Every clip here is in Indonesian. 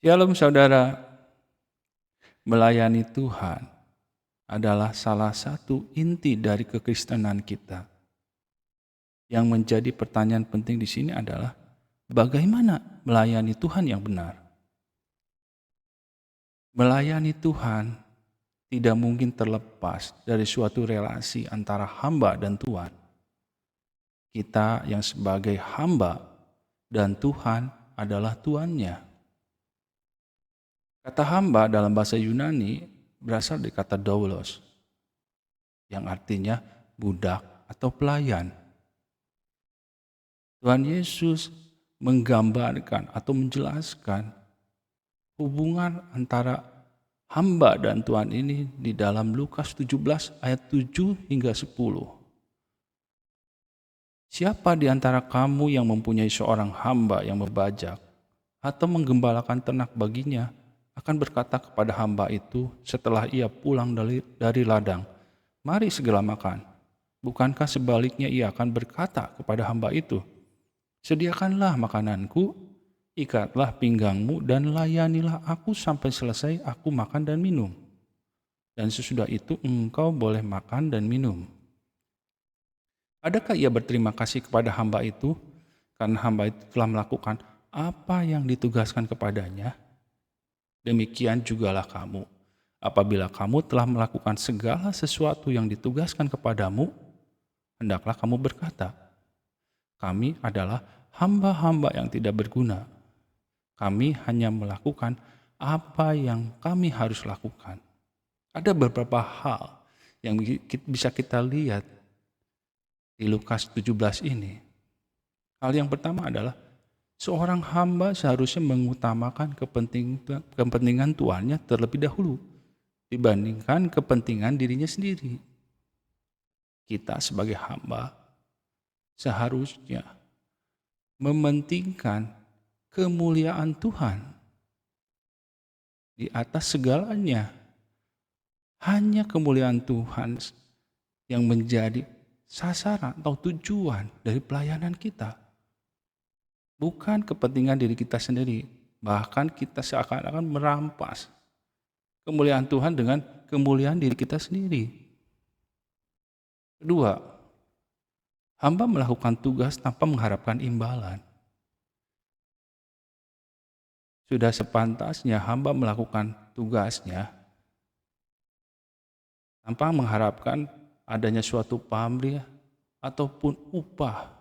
Shalom saudara, melayani Tuhan adalah salah satu inti dari kekristenan kita. Yang menjadi pertanyaan penting di sini adalah bagaimana melayani Tuhan yang benar. Melayani Tuhan tidak mungkin terlepas dari suatu relasi antara hamba dan Tuhan. Kita yang sebagai hamba dan Tuhan adalah Tuannya. Kata hamba dalam bahasa Yunani berasal dari kata doulos, yang artinya budak atau pelayan. Tuhan Yesus menggambarkan atau menjelaskan hubungan antara hamba dan Tuhan ini di dalam Lukas 17 ayat 7 hingga 10. Siapa di antara kamu yang mempunyai seorang hamba yang membajak atau menggembalakan ternak baginya akan berkata kepada hamba itu setelah ia pulang dari ladang, "Mari segera makan." Bukankah sebaliknya ia akan berkata kepada hamba itu, "Sediakanlah makananku, ikatlah pinggangmu, dan layanilah aku sampai selesai aku makan dan minum. Dan sesudah itu engkau boleh makan dan minum." Adakah ia berterima kasih kepada hamba itu karena hamba itu telah melakukan apa yang ditugaskan kepadanya? Demikian jugalah kamu. Apabila kamu telah melakukan segala sesuatu yang ditugaskan kepadamu, hendaklah kamu berkata, "Kami adalah hamba-hamba yang tidak berguna. Kami hanya melakukan apa yang kami harus lakukan." Ada beberapa hal yang bisa kita lihat di Lukas 17 ini. Hal yang pertama adalah seorang hamba seharusnya mengutamakan kepentingan tuannya terlebih dahulu dibandingkan kepentingan dirinya sendiri. Kita sebagai hamba seharusnya mementingkan kemuliaan Tuhan di atas segalanya. Hanya kemuliaan Tuhan yang menjadi sasaran atau tujuan dari pelayanan kita. Bukan kepentingan diri kita sendiri. Bahkan kita seakan-akan merampas kemuliaan Tuhan dengan kemuliaan diri kita sendiri. Kedua, hamba melakukan tugas tanpa mengharapkan imbalan. Sudah sepantasnya hamba melakukan tugasnya tanpa mengharapkan adanya suatu pamrih ataupun upah.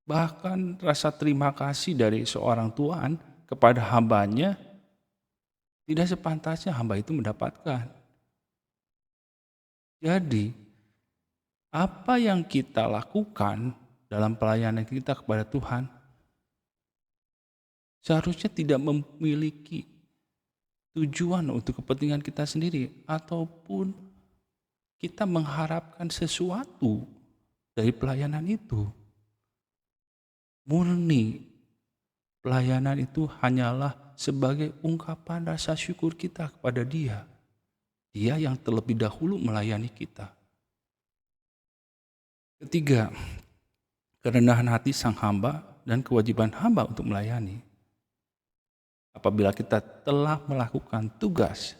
Bahkan rasa terima kasih dari seorang tuan kepada hambanya tidak sepantasnya hamba itu mendapatkan. Jadi, apa yang kita lakukan dalam pelayanan kita kepada Tuhan seharusnya tidak memiliki tujuan untuk kepentingan kita sendiri ataupun kita mengharapkan sesuatu dari pelayanan itu. Murni pelayanan itu hanyalah sebagai ungkapan rasa syukur kita kepada Dia. Dia yang terlebih dahulu melayani kita. Ketiga, kerendahan hati sang hamba dan kewajiban hamba untuk melayani. Apabila kita telah melakukan tugas,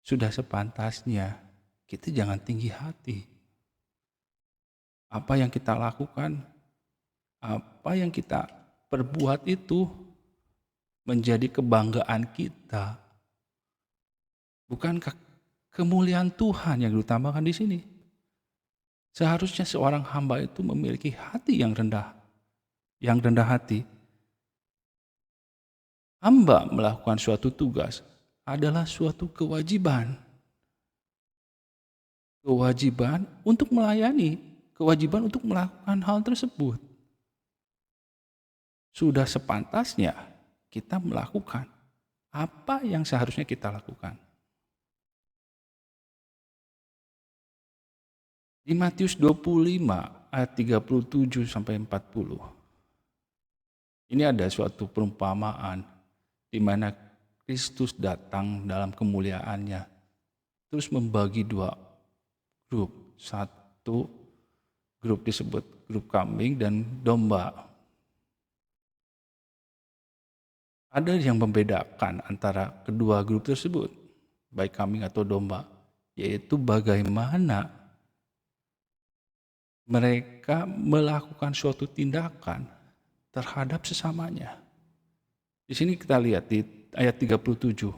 sudah sepantasnya kita jangan tinggi hati. Apa yang kita lakukan, apa yang kita perbuat itu menjadi kebanggaan kita. Bukankah kemuliaan Tuhan yang diutamakan di sini? Seharusnya seorang hamba itu memiliki hati yang rendah hati. Hamba melakukan suatu tugas adalah suatu kewajiban. Kewajiban untuk melayani, kewajiban untuk melakukan hal tersebut. Sudah sepantasnya kita melakukan apa yang seharusnya kita lakukan. Di Matius 25 ayat 37 sampai 40. Ini ada suatu perumpamaan di mana Kristus datang dalam kemuliaannya. Terus membagi dua grup. Satu grup disebut grup kambing dan domba. ada yang membedakan antara kedua grup tersebut, baik kambing atau domba, yaitu bagaimana mereka melakukan suatu tindakan terhadap sesamanya. Di sini kita lihat di ayat 37.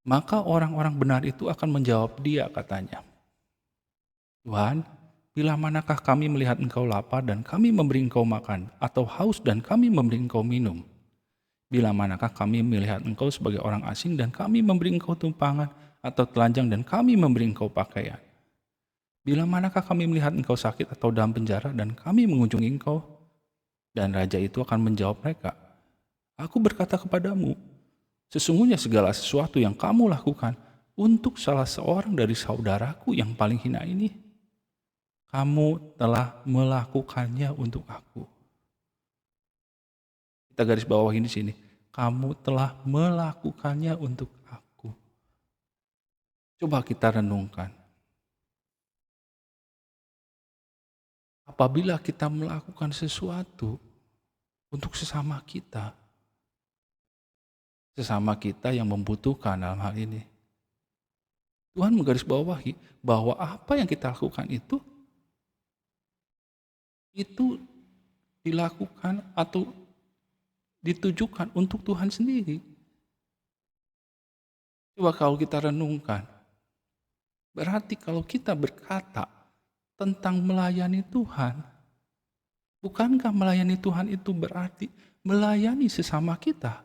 Maka orang-orang benar itu akan menjawab dia, katanya, Tuhan, bila manakah kami melihat engkau lapar dan kami memberi engkau makan, atau haus dan kami memberi engkau minum? Bila manakah kami melihat engkau sebagai orang asing dan kami memberi engkau tumpangan, atau telanjang dan kami memberi engkau pakaian? Bila manakah kami melihat engkau sakit atau dalam penjara dan kami mengunjungi engkau? Dan raja itu akan menjawab mereka, Aku berkata kepadamu, sesungguhnya segala sesuatu yang kamu lakukan untuk salah seorang dari saudaraku yang paling hina ini, kamu telah melakukannya untuk aku. Kita garis bawahi di sini. Kamu telah melakukannya untuk aku. Coba kita renungkan. Apabila kita melakukan sesuatu untuk sesama kita yang membutuhkan dalam hal ini, Tuhan menggarisbawahi bahwa apa yang kita lakukan itu dilakukan atau ditujukan untuk Tuhan sendiri. Coba kalau kita renungkan, berarti kalau kita berkata tentang melayani Tuhan, bukankah melayani Tuhan itu berarti melayani sesama kita?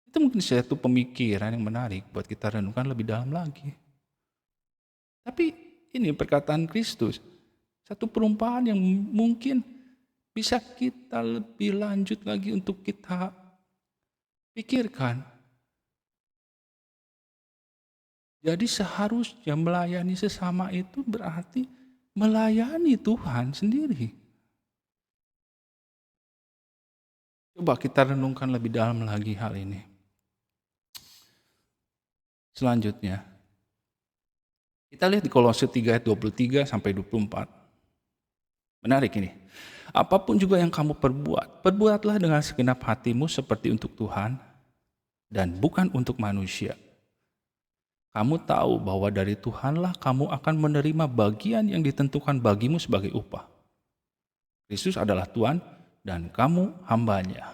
Itu mungkin satu pemikiran yang menarik buat kita renungkan lebih dalam lagi. Tapi ini perkataan Kristus, satu perumpamaan yang mungkin bisa kita lebih lanjut lagi untuk kita pikirkan. Jadi seharusnya melayani sesama itu berarti melayani Tuhan sendiri. Coba kita renungkan lebih dalam lagi hal ini. Selanjutnya, kita lihat di Kolose 3 ayat 23 sampai 24. Menarik ini. Apapun juga yang kamu perbuat, perbuatlah dengan segenap hatimu seperti untuk Tuhan dan bukan untuk manusia. Kamu tahu bahwa dari Tuhanlah kamu akan menerima bagian yang ditentukan bagimu sebagai upah. Kristus adalah Tuhan dan kamu hambanya.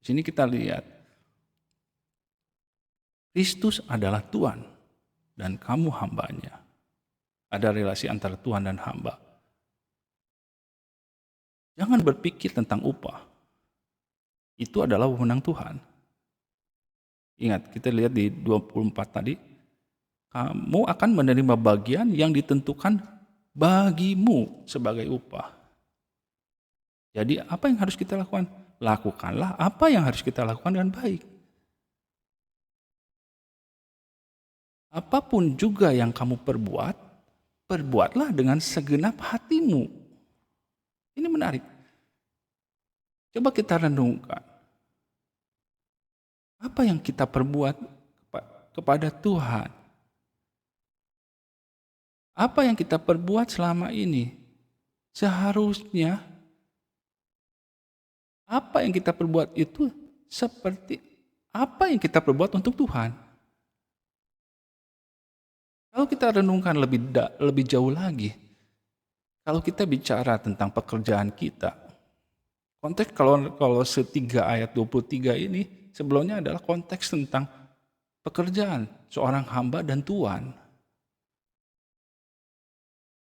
Di sini kita lihat, Kristus adalah Tuhan dan kamu hambanya. Ada relasi antara Tuhan dan hamba. Jangan berpikir tentang upah. Itu adalah wewenang Tuhan. Ingat, kita lihat di 24 tadi, kamu akan menerima bagian yang ditentukan bagimu sebagai upah. Jadi apa yang harus kita lakukan? Lakukanlah apa yang harus kita lakukan dengan baik. Apapun juga yang kamu perbuat, perbuatlah dengan segenap hatimu. Ini menarik. Coba kita renungkan. Apa yang kita perbuat kepada Tuhan? Apa yang kita perbuat selama ini? Seharusnya apa yang kita perbuat itu seperti apa yang kita perbuat untuk Tuhan. Kalau kita renungkan lebih jauh lagi, kalau kita bicara tentang pekerjaan kita, konteks kalau setiga ayat 23 ini sebelumnya adalah konteks tentang pekerjaan seorang hamba dan tuan.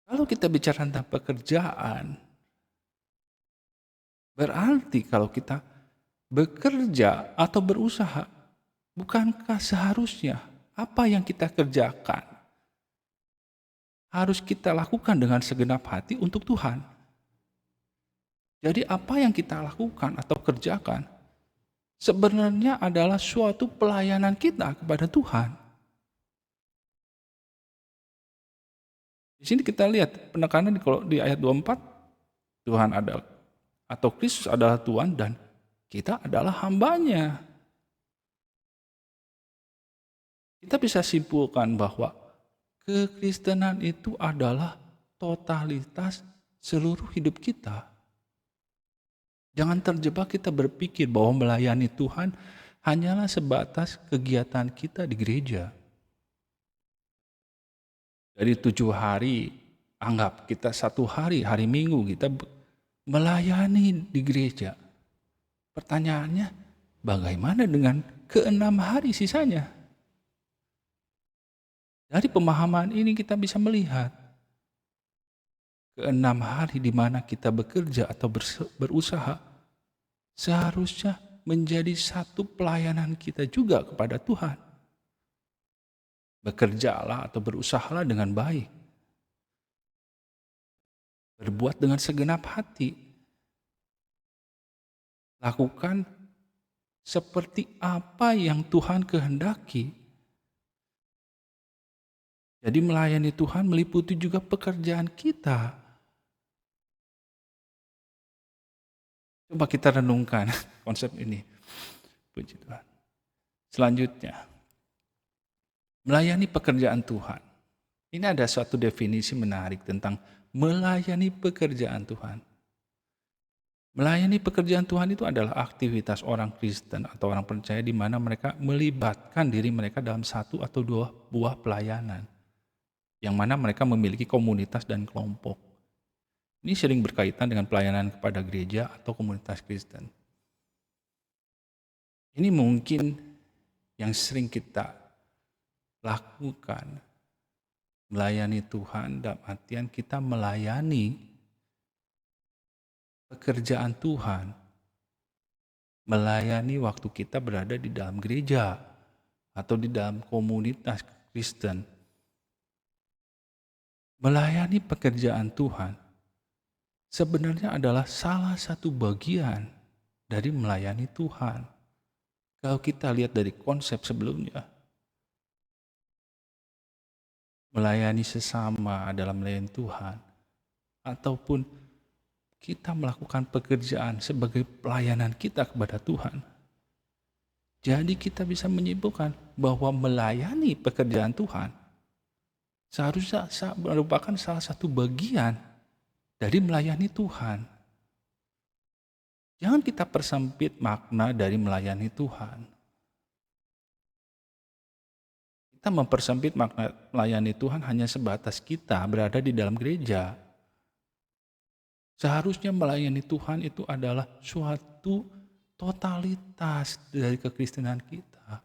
Kalau kita bicara tentang pekerjaan, berarti kalau kita bekerja atau berusaha, bukankah seharusnya apa yang kita kerjakan harus kita lakukan dengan segenap hati untuk Tuhan? Jadi apa yang kita lakukan atau kerjakan sebenarnya adalah suatu pelayanan kita kepada Tuhan. Di sini kita lihat penekanan di ayat 24, Tuhan adalah atau Kristus adalah Tuhan dan kita adalah hambanya. Kita bisa simpulkan bahwa kekristenan itu adalah totalitas seluruh hidup kita. Jangan terjebak kita berpikir bahwa melayani Tuhan hanyalah sebatas kegiatan kita di gereja. Dari 7 hari, anggap kita 1 hari, hari Minggu kita melayani di gereja. Pertanyaannya, bagaimana dengan ke-6 hari sisanya? Dari pemahaman ini kita bisa melihat ke-6 hari di mana kita bekerja atau berusaha seharusnya menjadi satu pelayanan kita juga kepada Tuhan. Bekerjalah atau berusahalah dengan baik. Berbuat dengan segenap hati. Lakukan seperti apa yang Tuhan kehendaki. Jadi melayani Tuhan meliputi juga pekerjaan kita. Coba kita renungkan konsep ini. Puji Tuhan. Selanjutnya, melayani pekerjaan Tuhan. Ini ada suatu definisi menarik tentang melayani pekerjaan Tuhan. Melayani pekerjaan Tuhan itu adalah aktivitas orang Kristen atau orang percaya di mana mereka melibatkan diri mereka dalam satu atau dua buah pelayanan. Yang mana mereka memiliki komunitas dan kelompok. Ini sering berkaitan dengan pelayanan kepada gereja atau komunitas Kristen. Ini mungkin yang sering kita lakukan. Melayani Tuhan dalam artian kita melayani pekerjaan Tuhan. Melayani waktu kita berada di dalam gereja atau di dalam komunitas Kristen. Melayani pekerjaan Tuhan sebenarnya adalah salah satu bagian dari melayani Tuhan. Kalau kita lihat dari konsep sebelumnya, melayani sesama adalah melayani Tuhan, ataupun kita melakukan pekerjaan sebagai pelayanan kita kepada Tuhan. Jadi kita bisa menyimpulkan bahwa melayani pekerjaan Tuhan seharusnya merupakan salah satu bagian dari melayani Tuhan. Jangan kita persempit makna dari melayani Tuhan. Kita mempersempit makna melayani Tuhan hanya sebatas kita berada di dalam gereja. Seharusnya melayani Tuhan itu adalah suatu totalitas dari kekristenan kita.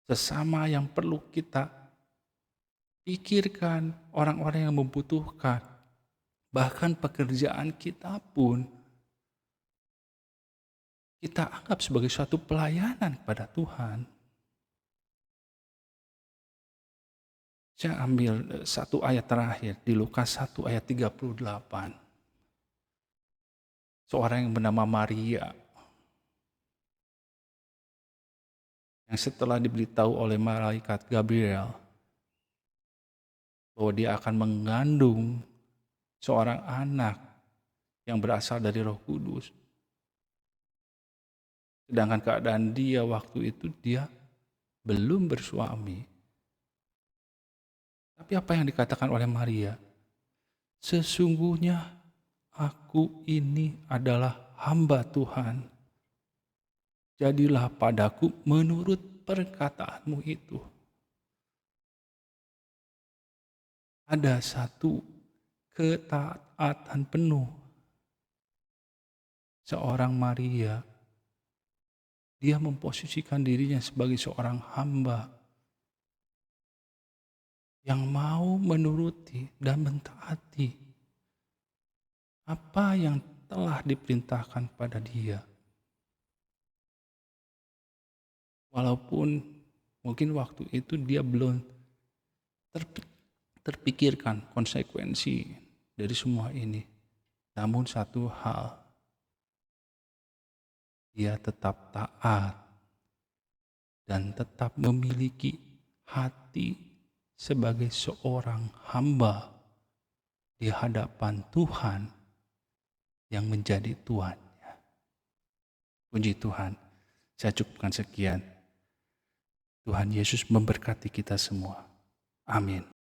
Sesama yang perlu kita pikirkan, orang-orang yang membutuhkan. Bahkan pekerjaan kita pun kita anggap sebagai suatu pelayanan kepada Tuhan. Saya ambil satu ayat terakhir di Lukas 1 ayat 38. Seorang yang bernama Maria yang setelah diberitahu oleh malaikat Gabriel bahwa dia akan mengandung seorang anak yang berasal dari Roh Kudus. Sedangkan keadaan dia waktu itu dia belum bersuami. Tapi apa yang dikatakan oleh Maria? Sesungguhnya aku ini adalah hamba Tuhan. Jadilah padaku menurut perkataanmu itu. Ada satu ketaatan penuh. Seorang Maria, dia memposisikan dirinya sebagai seorang hamba yang mau menuruti dan mentaati apa yang telah diperintahkan pada dia. Walaupun mungkin waktu itu dia belum terpikirkan konsekuensi dari semua ini. Namun satu hal, dia tetap taat dan tetap memiliki hati sebagai seorang hamba di hadapan Tuhan yang menjadi Tuannya. Puji Tuhan, saya cukupkan sekian. Tuhan Yesus memberkati kita semua. Amin.